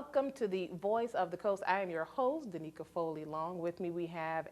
Welcome to the Voice of the Coast. I am your host, Danica Foley Long. With me we have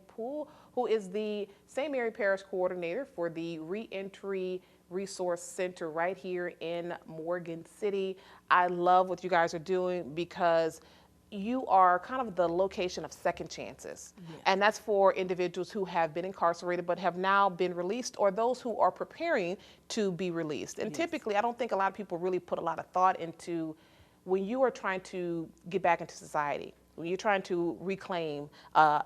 Poole, who is the St. Mary Parish Coordinator for the Reentry Resource Center right here in Morgan City. I love what you guys are doing because you are kind of the location of second chances. Yes. And that's for individuals who have been incarcerated but have now been released, or those who are preparing to be released. And yes, typically, I don't think a lot of people really put a lot of thought into when you are trying to get back into society, when you're trying to reclaim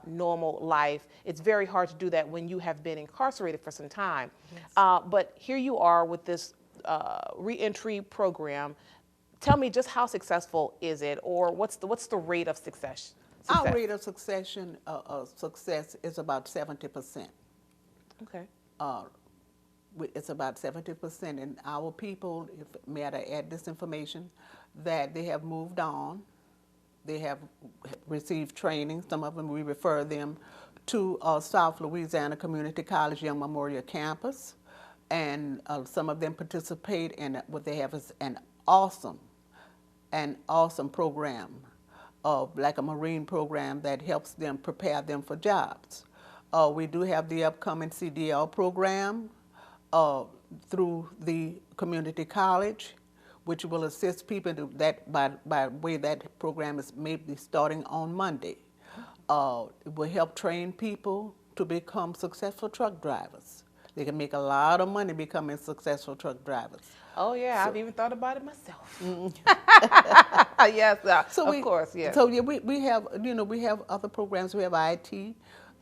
normal life. It's very hard to do that when you have been incarcerated for some time. Yes. But here you are with this reentry program. Tell me, just how successful is it, or what's the rate of success? Our rate of success is about 70%. Okay. It's about 70%, and our people, if may I add this information, that they have moved on, they have received training. Some of them, we refer them to South Louisiana Community College Young Memorial Campus, and some of them participate in what they have is an awesome program, like a Marine program that helps them prepare them for jobs. We do have the upcoming Cdl Program through the community college, which will assist people that by way that program is maybe starting on Monday. It will help train people to become successful truck drivers. They can make a lot of money becoming successful truck drivers. Oh yeah, so, I've even thought about it myself. Yes, of course, yes. So yeah, we have, we have other programs. We have IT,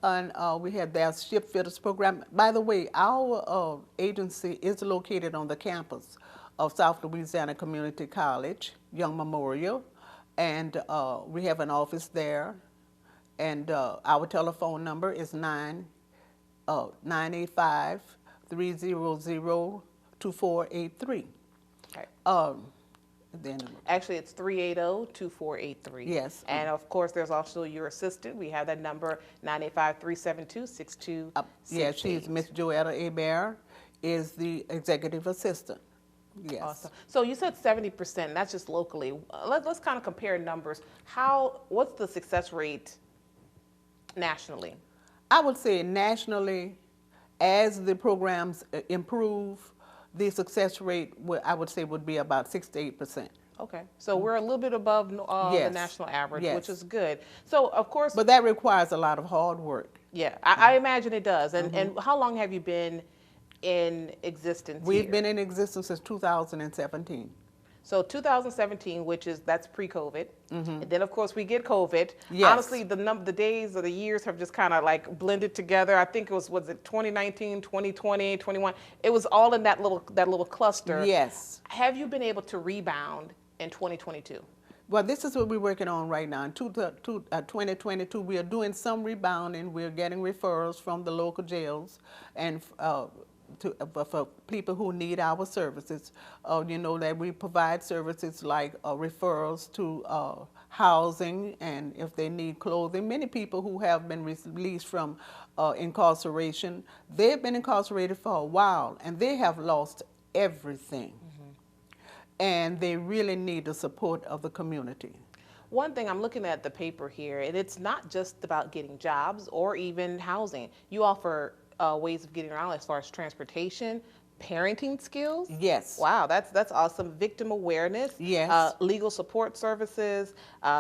and we have their ship fitters program. By the way, our agency is located on the campus of South Louisiana Community College, Young Memorial, and we have an office there. And our telephone number is 985-300-2483. Okay. Then actually, it's 380-2483. Yes. And of course, there's also your assistant. We have that number, 985-372-6268. Yeah, she's Miss Joetta Hebert, is the executive assistant. Yes. Awesome. So you said 70%. That's just locally. Let's kind of compare numbers. What's the success rate nationally? I would say nationally, as the programs improve, the success rate, I would say, would be about 6 to 8%. Okay, so we're a little bit above yes. the national average, yes. which is good. So, of course... But that requires a lot of hard work. Yeah, I imagine it does. And, and how long have you been in existence We've here? been in existence since 2017. So 2017, that's pre-COVID, and then of course we get COVID. Yes. Honestly, the days or the years have just kind of like blended together. I think it was it 2019, 2020, 21? It was all in that little cluster. Yes. Have you been able to rebound in 2022? Well, this is what we're working on right now. In 2022, we are doing some rebounding. We're getting referrals from the local jails and for people who need our services. That we provide services like referrals to housing, and if they need clothing. Many people who have been released from incarceration, they've been incarcerated for a while and they have lost everything. And they really need the support of the community. One thing, I'm looking at the paper here, and it's not just about getting jobs or even housing. You offer ways of getting around as far as transportation, parenting skills. Yes. Wow, that's awesome. Victim awareness. Yes. Legal support services.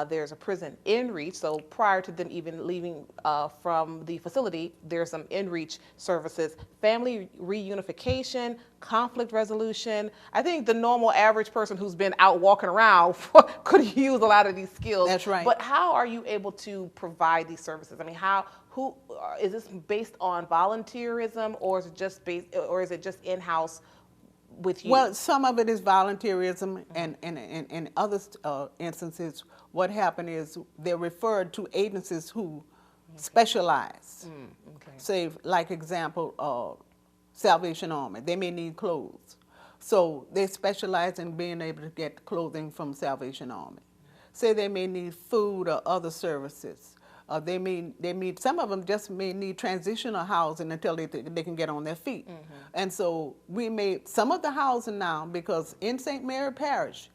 There's a prison in-reach, so prior to them even leaving from the facility, there's some in-reach services. Family reunification, conflict resolution. I think the normal average person who's been out walking around could use a lot of these skills. That's right. But how are you able to provide these services? I mean, who is this based on volunteerism, or is it just just in-house with you? Well, some of it is volunteerism, and in other instances, what happened is they're referred to agencies who specialize. Okay. Say, like example, Salvation Army. They may need clothes, so they specialize in being able to get clothing from Salvation Army. Say they may need food or other services. Some of them just may need transitional housing until they can get on their feet. And so we made some of the housing now, because in St. Mary Parish,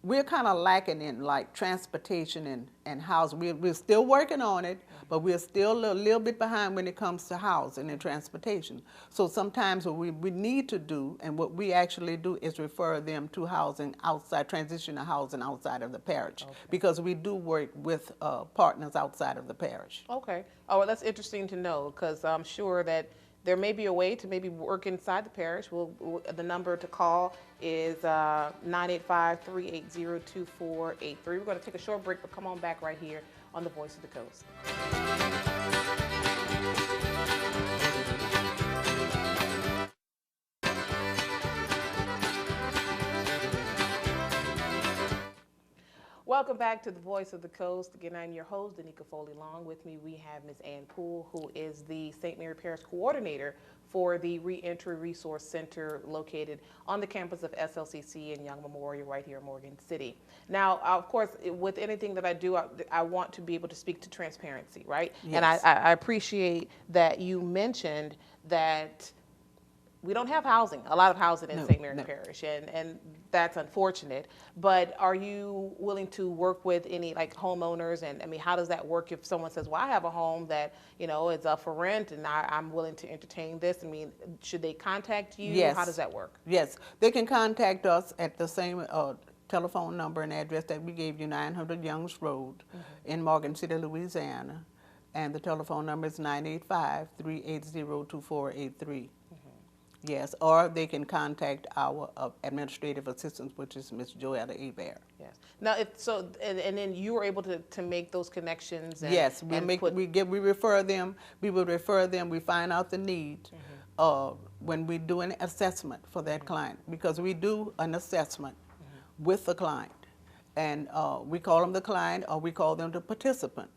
we're kind of lacking in like transportation and housing. We're still working on it, but we're still a little bit behind when it comes to housing and transportation. So sometimes what we need to do, and what we actually do, is refer them to housing outside, transitional housing outside of the parish, because we do work with partners outside of the parish. Okay. Oh, well, that's interesting to know, because I'm sure that there may be a way to maybe work inside the parish. The number to call is 985-380-2483. We're going to take a short break, but come on back right here on the Voice of the Coast. Welcome back to the Voice of the Coast. Again, I'm your host, Danica Foley-Long. With me, we have Ms. Ann Poole, who is the St. Mary Parish Coordinator for the Reentry Resource Center located on the campus of SLCC in Young Memorial right here in Morgan City. Now, of course, with anything that I do, I want to be able to speak to transparency, right? Yes. And I appreciate that you mentioned that we don't have housing, a lot of housing in St. Mary Parish, and that's unfortunate. But are you willing to work with any like homeowners? And I mean, how does that work if someone says, well, I have a home that, you know, is up for rent and I'm willing to entertain this? I mean, should they contact you? Yes. How does that work? Yes, they can contact us at the same telephone number and address that we gave you, 900 Youngs Road in Morgan City, Louisiana. And the telephone number is 985-380-2483. Yes, or they can contact our administrative assistant, which is Ms. Joella Hebert. Yes. Now, and then you were able to make those connections. And, yes, we refer them. We will refer them. We find out the need when we do an assessment for that client, because we do an assessment with the client, and we call them the client or we call them the participant.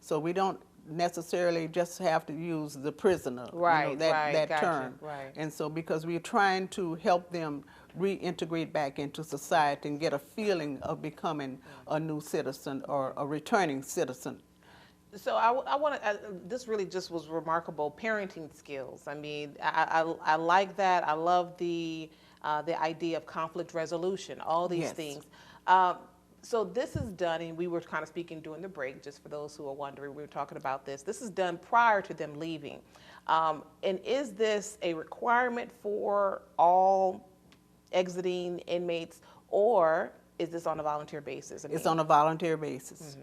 So we don't necessarily just have to use the prisoner, right, that gotcha, term. right. And so because we're trying to help them reintegrate back into society and get a feeling of becoming a new citizen or a returning citizen. So I want to, this really just was remarkable, parenting skills. I mean, I like that. I love the idea of conflict resolution, all these things. So this is done, and we were kind of speaking during the break, just for those who are wondering, we were talking about this. This is done prior to them leaving. And is this a requirement for all exiting inmates, or is this on a volunteer basis? I mean, it's on a volunteer basis.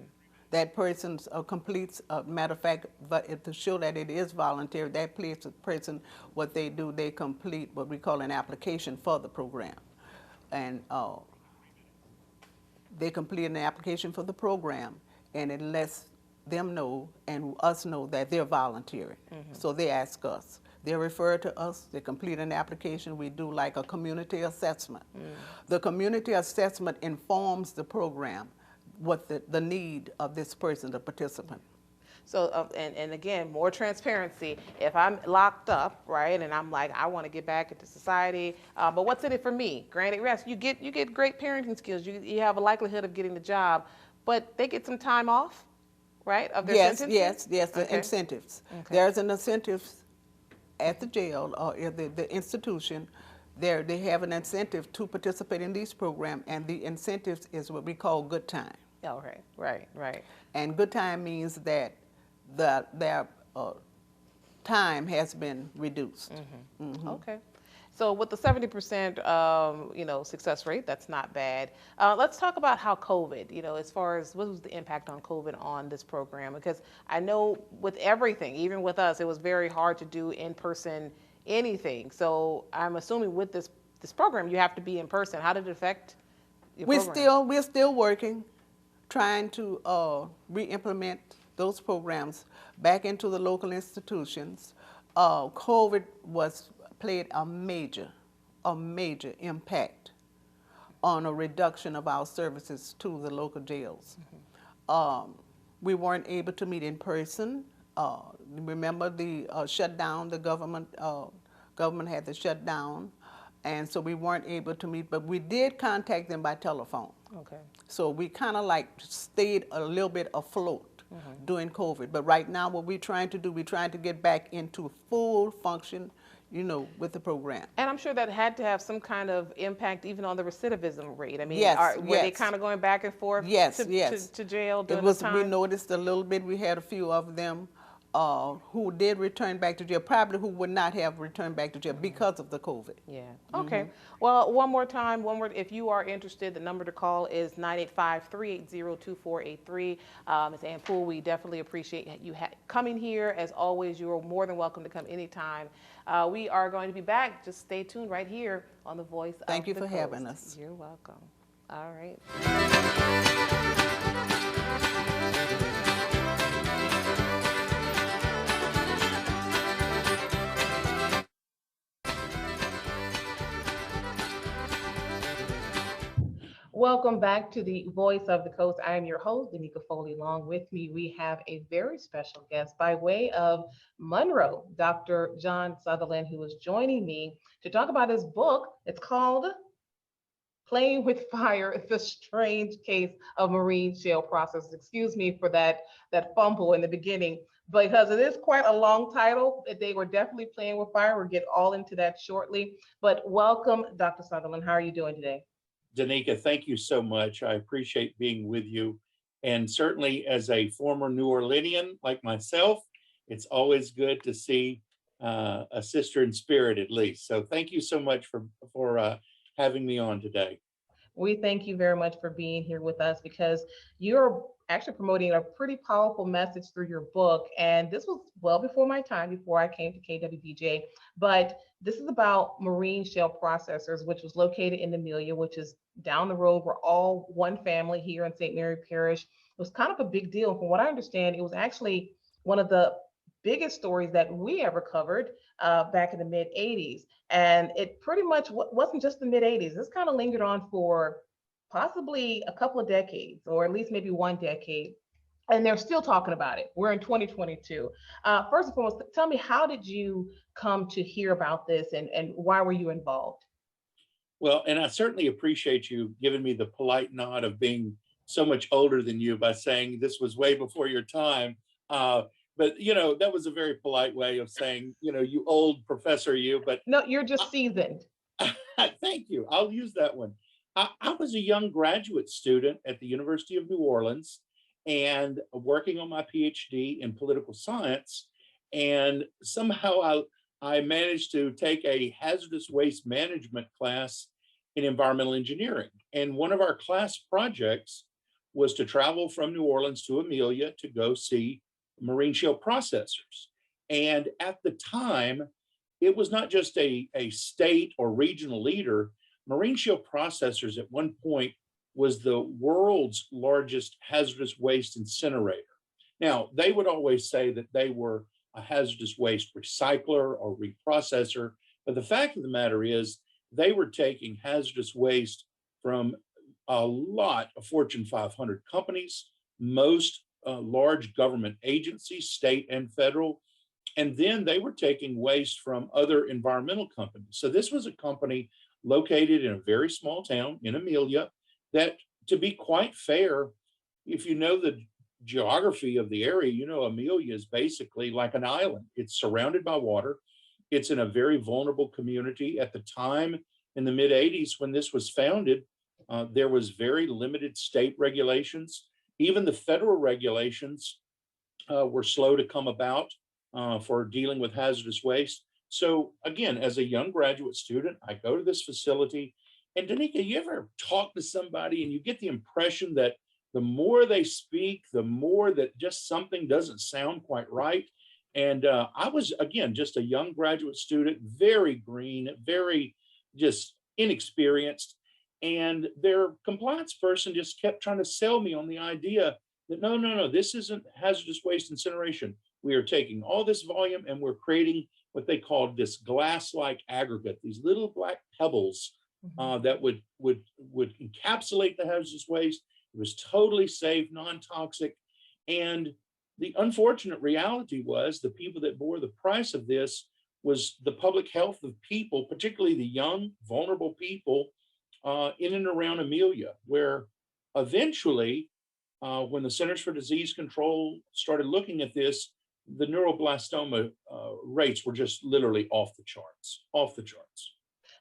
That person completes, matter of fact, but to show that it is voluntary, that person, what they do, they complete what we call an application for the program. And they complete an application for the program, and it lets them know and us know that they're volunteering. So they ask us. They refer to us, they complete an application, we do like a community assessment. The community assessment informs the program what the need of this person, the participant. So, and again, more transparency. If I'm locked up, right, and I'm like, I want to get back into society, but what's in it for me? Granted, rest, you get great parenting skills. You have a likelihood of getting the job, but they get some time off, right, of their sentences? Yes, the incentives. There's an incentive at the jail or at the institution. They have an incentive to participate in these programs, and the incentives is what we call good time. Oh, right. And good time means that their time has been reduced. Okay. So with the 70% success rate, that's not bad. Let's talk about how COVID, as far as what was the impact on COVID on this program? Because I know with everything, even with us, it was very hard to do in-person anything. So I'm assuming with this program, you have to be in person. How did it affect your program? We're still working, trying to re-implement those programs back into the local institutions. COVID played a major impact on a reduction of our services to the local jails. We weren't able to meet in person. Remember the shutdown, the government had the shutdown, and so we weren't able to meet, but we did contact them by telephone. Okay. So we kind of like stayed a little bit afloat during COVID. But right now what we're trying to do, we're trying to get back into full function with the program. And I'm sure that had to have some kind of impact even on the recidivism rate. I mean, Yes, were they yes. kind of going back and forth Yes, yes. to jail It during the was, we time? noticed a little bit, we had a few of them who did return back to jail, probably who would not have returned back to jail because of the COVID. Yeah. Okay. Well, one more time, if you are interested, the number to call is 985-380-2483. Ms. Ann Poole, we definitely appreciate you coming here. As always, you are more than welcome to come anytime. We are going to be back. Just stay tuned right here on The Voice of the Coast. Thank you for having us. You're welcome. All right. Welcome back to the Voice of the Coast. I am your host, Danica Foley. Along with me, we have a very special guest by way of Monroe, Dr. John Sutherlin, who is joining me to talk about his book. It's called Playing with Fire, The Strange Case of Marine Shale Processors. Excuse me for that fumble in the beginning, because it is quite a long title. They were definitely playing with fire. We'll get all into that shortly. But welcome, Dr. Sutherlin. How are you doing today? Danica, thank you so much. I appreciate being with you. And certainly as a former New Orleanian like myself, it's always good to see a sister in spirit at least. So thank you so much for having me on today. We thank you very much for being here with us, because you're actually promoting a pretty powerful message through your book. And this was well before my time, before I came to KWBJ. But this is about Marine Shale Processors, which was located in Amelia, which is down the road. We're all one family here in St. Mary Parish. It was kind of a big deal. From what I understand, it was actually one of the biggest stories that we ever covered back in the mid 80s. And it pretty much wasn't just the mid 80s. This kind of lingered on for possibly a couple of decades, or at least maybe one decade. And they're still talking about it. We're in 2022. First and foremost, tell me, how did you come to hear about this, and why were you involved? Well, and I certainly appreciate you giving me the polite nod of being so much older than you by saying this was way before your time. But that was a very polite way of saying, you old professor, you. But No, you're just seasoned. thank you. I'll use that one. I was a young graduate student at the University of New Orleans and working on my PhD in political science. And somehow I managed to take a hazardous waste management class in environmental engineering. And one of our class projects was to travel from New Orleans to Amelia to go see Marine Shale Processors. And at the time, it was not just a state or regional leader. Marine Shale Processors at one point was the world's largest hazardous waste incinerator. Now, they would always say that they were a hazardous waste recycler or reprocessor, but the fact of the matter is they were taking hazardous waste from a lot of Fortune 500 companies, most large government agencies, state and federal, and then they were taking waste from other environmental companies. So this was a company located in a very small town in Amelia that, to be quite fair, if you know the geography of the area, Amelia is basically like an island. It's surrounded by water. It's in a very vulnerable community. At the time in the mid 80s when this was founded, there was very limited state regulations. Even the federal regulations were slow to come about for dealing with hazardous waste. So again, as a young graduate student, I go to this facility. And Danica, you ever talk to somebody and you get the impression that the more they speak, the more that just something doesn't sound quite right? And I was, again, just a young graduate student, very green, very just inexperienced. And their compliance person just kept trying to sell me on the idea that no, this isn't hazardous waste incineration. We are taking all this volume and we're creating what they called this glass-like aggregate, these little black pebbles that would encapsulate the hazardous waste. It was totally safe, non-toxic. And the unfortunate reality was the people that bore the price of this was the public health of people, particularly the young, vulnerable people in and around Amelia, where eventually, when the Centers for Disease Control started looking at this, the neuroblastoma rates were just literally off the charts, off the charts.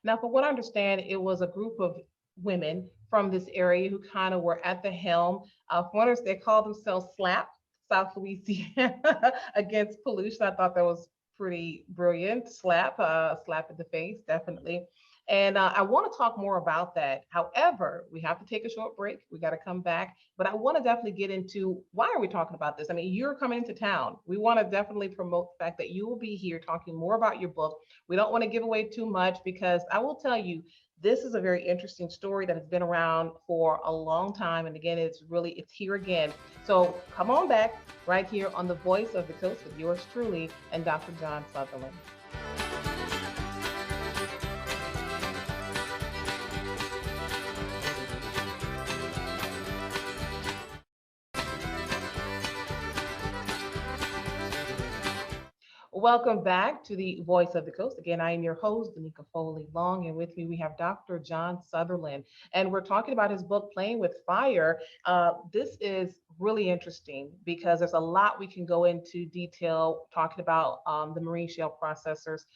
Now, from what I understand, it was a group of women from this area who kind of were at the helm. From what I understand, they called themselves SLAP, South Louisiana Against Pollution. I thought that was pretty brilliant. SLAP, slap in the face, definitely. And I want to talk more about that. However, we have to take a short break. We got to come back. But I want to definitely get into why are we talking about this? I mean, you're coming into town. We want to definitely promote the fact that you will be here talking more about your book. We don't want to give away too much because I will tell you, this is a very interesting story that has been around for a long time. And again, it's here again. So come on back right here on the Voice of the Coast with yours truly and Dr. John Sutherlin. Welcome back to the Voice of the Coast. Again, I am your host, Danica Foley Long, and with me we have Dr. John Sutherlin, and we're talking about his book, Playing with Fire. This is really interesting because there's a lot we can go into detail talking about the Marine Shale Processors.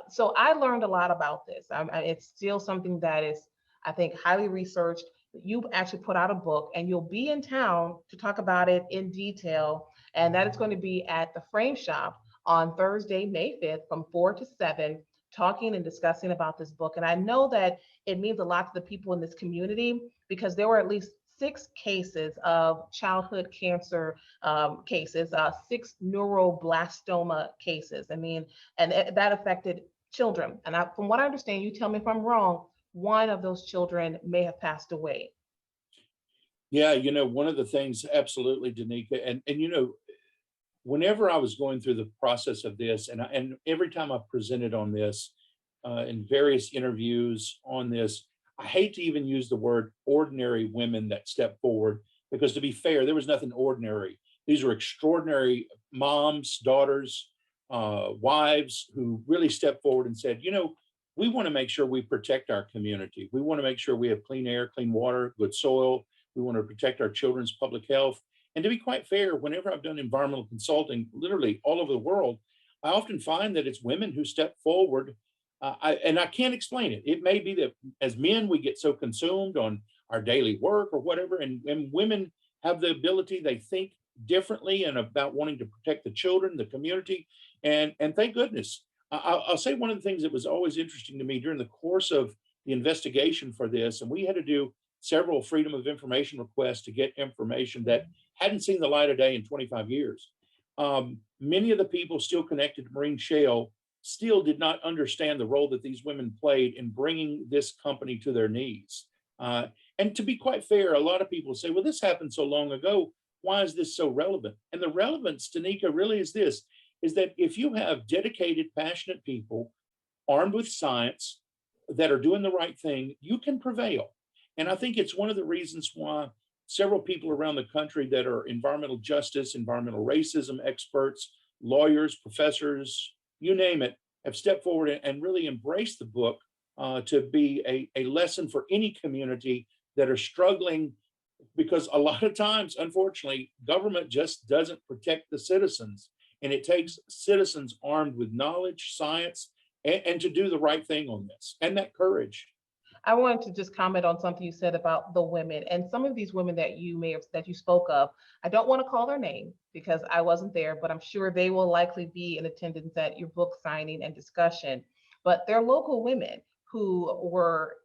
So I learned a lot about this. It's still something that is, I think, highly researched. You actually put out a book, and you'll be in town to talk about it in detail, and that is going to be at the Frame Shop on Thursday, May 5th from 4 to 7, talking and discussing about this book. And I know that it means a lot to the people in this community because there were at least 6 cases of childhood cancer cases, 6 neuroblastoma cases. I mean, and that affected children. And from what I understand, you tell me if I'm wrong, one of those children may have passed away. Yeah, one of the things, absolutely, Danica, and whenever I was going through the process of this, and every time I presented on this in various interviews on this, I hate to even use the word ordinary women that step forward, because to be fair, there was nothing ordinary. These were extraordinary moms, daughters, wives who really stepped forward and said, we want to make sure we protect our community. We want to make sure we have clean air, clean water, good soil. We want to protect our children's public health. And to be quite fair, whenever I've done environmental consulting, literally all over the world, I often find that it's women who step forward. And I can't explain it. It may be that as men, we get so consumed on our daily work or whatever, and women have the ability, they think differently and about wanting to protect the children, the community. And thank goodness. I'll say one of the things that was always interesting to me during the course of the investigation for this, and we had to do several Freedom of Information requests to get information that hadn't seen the light of day in 25 years. Many of the people still connected to Marine Shale still did not understand the role that these women played in bringing this company to their knees. And to be quite fair, a lot of people say, well, this happened so long ago. Why is this so relevant? And the relevance, Danica, really is this, is that if you have dedicated, passionate people armed with science that are doing the right thing, you can prevail. And I think it's one of the reasons why several people around the country that are environmental justice, environmental racism experts, lawyers, professors, you name it, have stepped forward and really embraced the book to be a lesson for any community that are struggling, because a lot of times, unfortunately, government just doesn't protect the citizens. And it takes citizens armed with knowledge, science, and to do the right thing on this, and that courage. I wanted to just comment on something you said about the women and some of these women that you spoke of. I don't want to call their name because I wasn't there, but I'm sure they will likely be in attendance at your book signing and discussion. But they're local women who were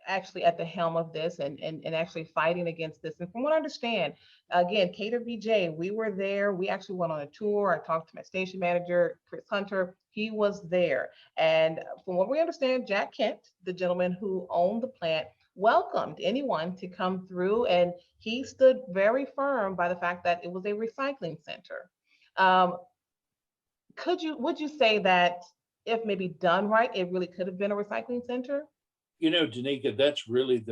actually at the helm of this and actually fighting against this. And from what I understand, again, Cater BJ, we were there. We actually went on a tour. I talked to my station manager, Chris Hunter. He was there. And from what we understand, Jack Kent, the gentleman who owned the plant, welcomed anyone to come through. And he stood very firm by the fact that it was a recycling center. Would you say that if maybe done right, it really could have been a recycling center? Danica, that's really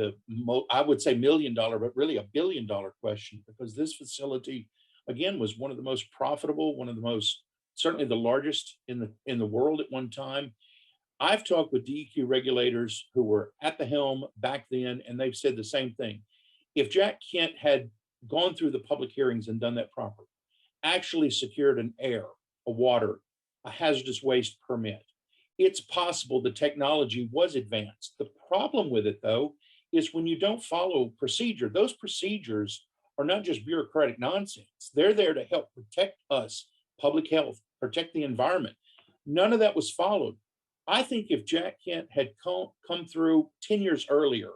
I would say $1,000,000, but really $1 billion question, because this facility, again, was one of the most profitable, one of the most, certainly the largest in the world at one time. I've talked with DEQ regulators who were at the helm back then, and they've said the same thing. If Jack Kent had gone through the public hearings and done that properly, actually secured an air, water, a hazardous waste permit. It's possible the technology was advanced. The problem with it, though, is when you don't follow procedure. Those procedures are not just bureaucratic nonsense. They're there to help protect us, public health, protect the environment. None of that was followed. I think if Jack Kent had come through 10 years earlier,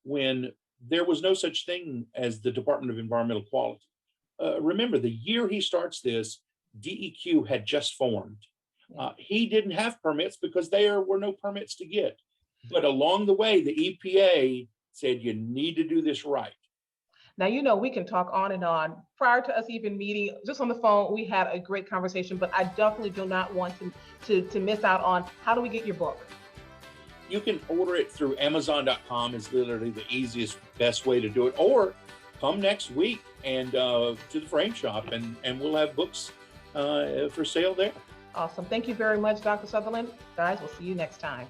when there was no such thing as the Department of Environmental Quality. Remember, the year he starts this, DEQ had just formed. He didn't have permits because there were no permits to get. But along the way, the EPA said, you need to do this right. Now, you know, we can talk on and on. Prior to us even meeting, just on the phone, we had a great conversation, but I definitely do not want to miss out on, how do we get your book? You can order it through Amazon.com. Is literally the easiest, best way to do it. Or come next week and to the frame shop, and we'll have books for sale there. Awesome. Thank you very much, Dr. Sutherlin. Guys, we'll see you next time.